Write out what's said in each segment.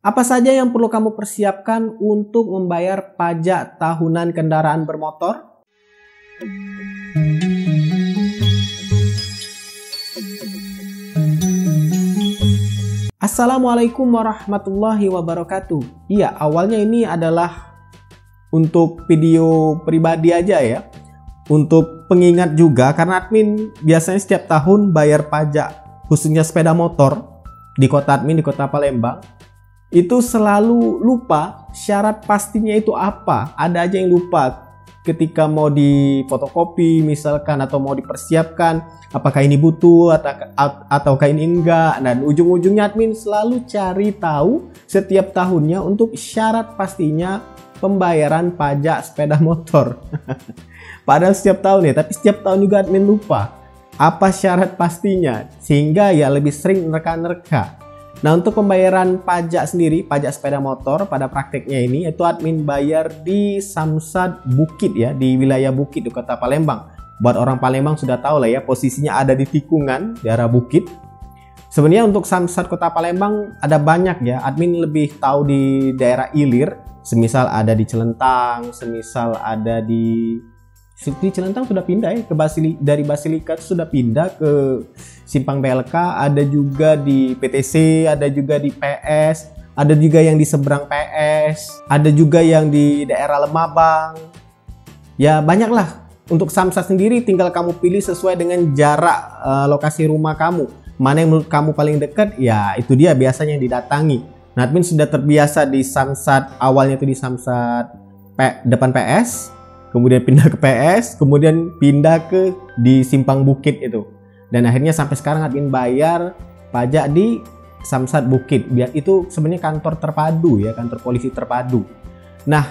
Apa saja yang perlu kamu persiapkan untuk membayar pajak tahunan kendaraan bermotor? Assalamualaikum warahmatullahi wabarakatuh. Iya, awalnya ini adalah untuk video pribadi aja ya. Untuk pengingat juga, karena admin biasanya setiap tahun bayar pajak, khususnya sepeda motor di kota admin, di kota Palembang. Itu selalu lupa syarat pastinya itu apa. Ada aja yang lupa ketika mau difotokopi misalkan, atau mau dipersiapkan, apakah ini butuh ataukah ini enggak. Dan ujung-ujungnya admin selalu cari tahu setiap tahunnya untuk syarat pastinya pembayaran pajak sepeda motor. Padahal setiap tahun ya, tapi setiap tahun juga admin lupa apa syarat pastinya, sehingga ya lebih sering nerka-nerka. Nah, untuk pembayaran pajak sendiri, pajak sepeda motor pada prakteknya ini, itu admin bayar di Samsat Bukit ya, di wilayah Bukit di kota Palembang. Buat orang Palembang sudah tahu lah ya, posisinya ada di tikungan, daerah Bukit. Sebenarnya untuk Samsat kota Palembang ada banyak ya, admin lebih tahu di daerah Ilir, semisal ada di Celentang, semisal ada di Celentang sudah pindah ya, dari Basilika sudah pindah ke Simpang PLK, ada juga di PTC, ada juga di PS, ada juga yang di seberang PS, ada juga yang di daerah Lemabang. Ya banyaklah. Untuk Samsat sendiri tinggal kamu pilih sesuai dengan jarak lokasi rumah kamu. Mana yang menurut kamu paling dekat, ya itu dia biasanya yang didatangi. Nah, admin sudah terbiasa di Samsat, awalnya itu di Samsat depan PS, kemudian pindah ke PS, kemudian pindah ke di Simpang Bukit itu. Dan akhirnya sampai sekarang admin bayar pajak di Samsat Bukit. Biar itu sebenarnya kantor terpadu ya, kantor polisi terpadu. Nah,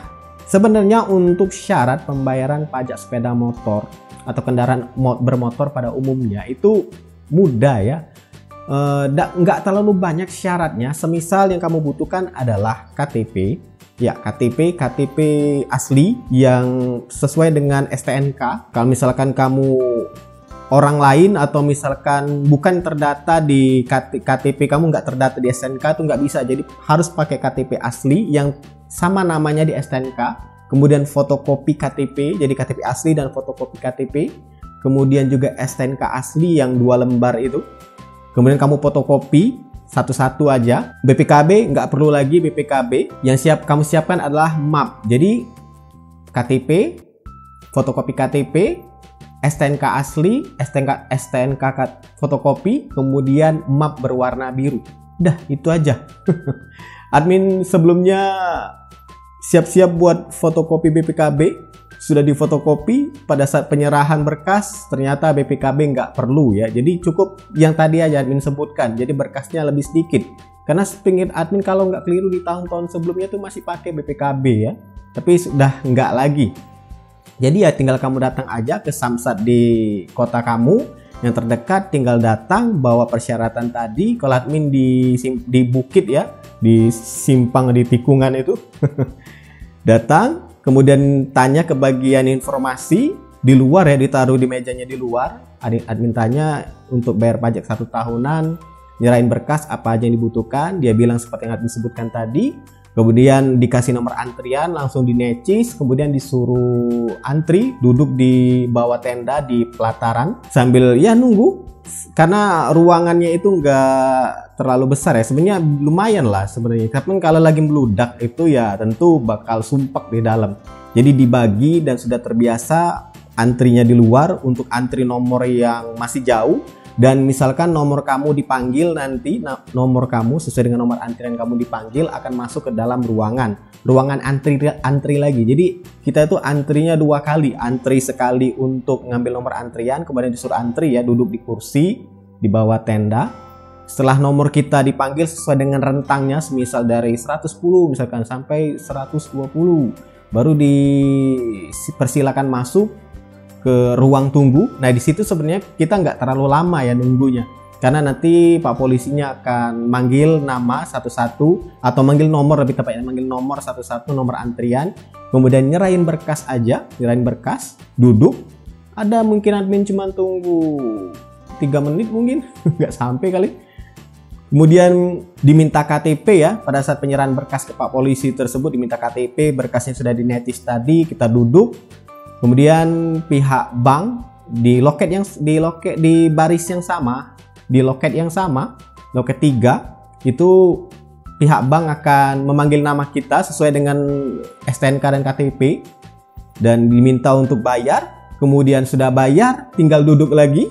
sebenarnya untuk syarat pembayaran pajak sepeda motor atau kendaraan bermotor pada umumnya itu mudah ya. Nggak terlalu banyak syaratnya. Semisal yang kamu butuhkan adalah KTP. Ya, KTP asli yang sesuai dengan STNK. Kalau misalkan kamu orang lain atau misalkan bukan terdata di KTP, kamu nggak terdata di STNK, itu nggak bisa. Jadi harus pakai KTP asli yang sama namanya di STNK. Kemudian fotokopi KTP, jadi KTP asli dan fotokopi KTP. Kemudian juga STNK asli yang 2 lembar itu. Kemudian kamu fotokopi satu-satu aja. BPKB nggak perlu lagi BPKB. Yang kamu siapkan adalah map. Jadi KTP, fotokopi KTP, STNK asli, STNK fotokopi, kemudian map berwarna biru. Dah, itu aja. Admin sebelumnya siap-siap buat fotokopi BPKB. Sudah difotokopi, pada saat penyerahan berkas ternyata BPKB nggak perlu ya. Jadi cukup yang tadi aja admin sebutkan. Jadi berkasnya lebih sedikit. Karena sepingin admin kalau nggak keliru di tahun-tahun sebelumnya tuh masih pakai BPKB ya. Tapi sudah nggak lagi. Jadi ya tinggal kamu datang aja ke Samsat di kota kamu yang terdekat, tinggal datang bawa persyaratan tadi. Kalau admin di Bukit ya, di simpang di tikungan itu. Datang, kemudian tanya ke bagian informasi di luar ya, ditaruh di mejanya di luar. Admin tanya untuk bayar pajak 1 tahunan, nyerahin berkas apa aja yang dibutuhkan. Dia bilang seperti yang admin sebutkan tadi. Kemudian dikasih nomor antrian, langsung dinecis, kemudian disuruh antri, duduk di bawah tenda di pelataran sambil ya nunggu. Karena ruangannya itu nggak terlalu besar ya, sebenarnya lumayan lah sebenarnya. Tapi kalau lagi meludak itu ya tentu bakal sumpek di dalam. Jadi dibagi dan sudah terbiasa antrinya di luar untuk antri nomor yang masih jauh. Dan misalkan nomor kamu dipanggil nanti, nomor kamu sesuai dengan nomor antrian kamu dipanggil akan masuk ke dalam ruangan antri lagi. Jadi kita itu antrinya 2 kali, antri sekali untuk ngambil nomor antrian, kemudian disuruh antri ya, duduk di kursi di bawah tenda. Setelah nomor kita dipanggil sesuai dengan rentangnya, semisal dari 110 misalkan sampai 120, baru dipersilakan masuk ke ruang tunggu. Nah di situ sebenarnya kita nggak terlalu lama ya nunggunya, karena nanti Pak polisinya akan manggil nama satu-satu atau manggil nomor, lebih tepatnya manggil nomor satu-satu, nomor antrian, kemudian nyerahin berkas aja, duduk. Ada mungkin admin cuma tunggu 3 menit mungkin, nggak sampai kali. Kemudian diminta KTP ya, pada saat penyerahan berkas ke Pak Polisi tersebut diminta KTP, berkasnya sudah dinetis tadi, kita duduk. Kemudian pihak bank di baris yang sama, di loket yang sama, loket 3, itu pihak bank akan memanggil nama kita sesuai dengan STNK dan KTP dan diminta untuk bayar. Kemudian sudah bayar, tinggal duduk lagi.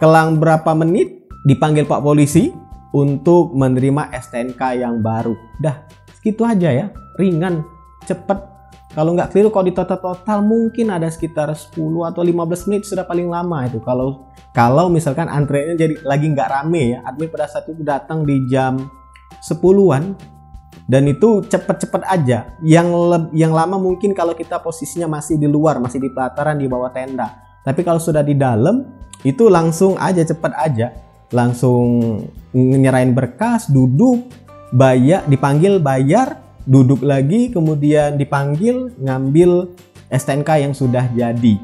Kelang berapa menit dipanggil Pak Polisi untuk menerima STNK yang baru. Dah, segitu aja ya, ringan, cepet. Kalau nggak keliru, kalau di total mungkin ada sekitar 10 atau 15 menit sudah paling lama itu. Kalau misalkan antreannya jadi lagi nggak rame ya, admin pada saat itu datang di jam 10-an dan itu cepet-cepet aja. Yang lama mungkin kalau kita posisinya masih di luar, masih di pelataran di bawah tenda. Tapi kalau sudah di dalam itu langsung aja, cepet aja. Langsung nyerahin berkas, duduk, bayar, dipanggil bayar, duduk lagi, kemudian dipanggil ngambil STNK yang sudah jadi.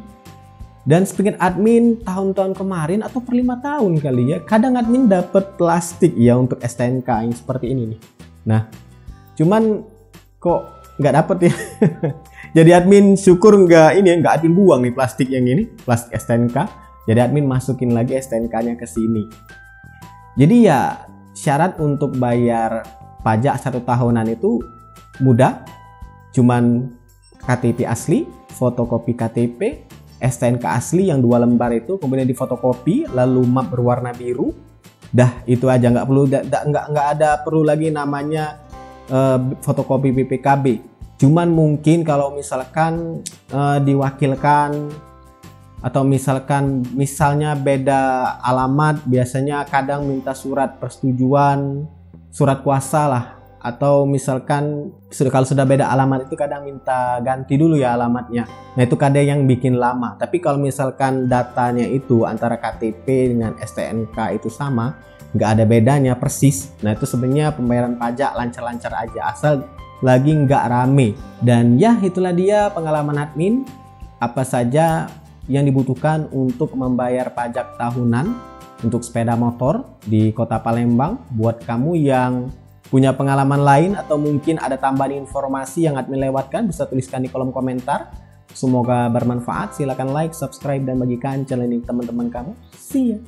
Dan sepingat admin tahun-tahun kemarin atau per 5 tahun kali ya, kadang admin dapat plastik ya untuk STNK yang seperti ini nih. Nah, cuman kok nggak dapet ya. Jadi admin syukur nggak admin buang nih plastik yang ini, plastik STNK. Jadi admin masukin lagi STNK-nya ke sini. Jadi ya syarat untuk bayar pajak 1 tahunan itu mudah. Cuman KTP asli, fotokopi KTP, STNK asli yang 2 lembar itu, kemudian difotokopi, lalu map berwarna biru. Dah itu aja, nggak ada perlu lagi namanya fotokopi BPKB. Cuman mungkin kalau misalkan diwakilkan atau misalnya beda alamat, biasanya kadang minta surat persetujuan, surat kuasa lah. Atau misalkan kalau sudah beda alamat itu kadang minta ganti dulu ya alamatnya. Nah itu kadang yang bikin lama. Tapi kalau misalkan datanya itu antara KTP dengan STNK itu sama, nggak ada bedanya persis. Nah itu sebenarnya pembayaran pajak lancar-lancar aja, asal lagi nggak rame. Dan ya itulah dia pengalaman admin, apa saja yang dibutuhkan untuk membayar pajak tahunan untuk sepeda motor di Kota Palembang. Buat kamu yang punya pengalaman lain atau mungkin ada tambahan informasi yang admin lewatkan, bisa tuliskan di kolom komentar. Semoga bermanfaat. Silahkan like, subscribe, dan bagikan channel ini teman-teman kamu. See ya!